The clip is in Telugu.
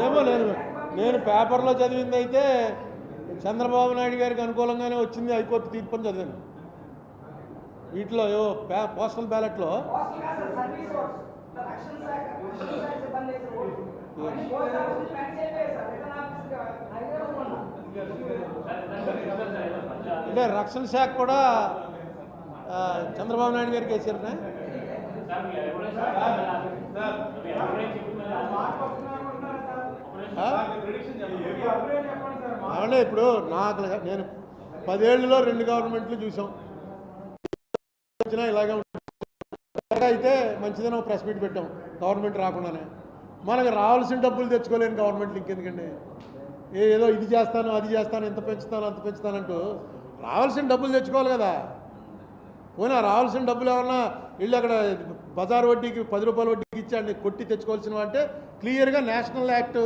ఏమో నేను పేపర్లో చదివింది అయితే చంద్రబాబు నాయుడు గారికి అనుకూలంగానే వచ్చింది హైకోర్టు తీర్పు అని చదివాను. వీటిలో ఏవో పోస్టల్ బ్యాలెట్లో అంటే రక్షణ శాఖ కూడా చంద్రబాబు నాయుడు గారికి వేసారనే. అవునే ఇప్పుడు నేను 10 ఏళ్ళలో 2 గవర్నమెంట్లు చూసాం. వచ్చినా ఇలాగే అయితే మంచిదని ఒక ప్రెస్ మీట్ పెట్టాం గవర్నమెంట్ రాకుండానే. మనకు రావాల్సిన డబ్బులు తెచ్చుకోలేని గవర్నమెంట్లు ఇంకెందుకండి? ఏదో ఇది చేస్తాను అది చేస్తాను ఇంత పెంచుతాను అంత పెంచుతానంటూ రావాల్సిన డబ్బులు తెచ్చుకోవాలి కదా. పోయినా రావాల్సిన డబ్బులు ఎవరన్నా వీళ్ళు అక్కడ బజార్ వడ్డీకి 10 రూపాయల వడ్డీకి ఇచ్చి కొట్టి తెచ్చుకోవాల్సినవి అంటే క్లియర్గా నేషనల్ యాక్ట్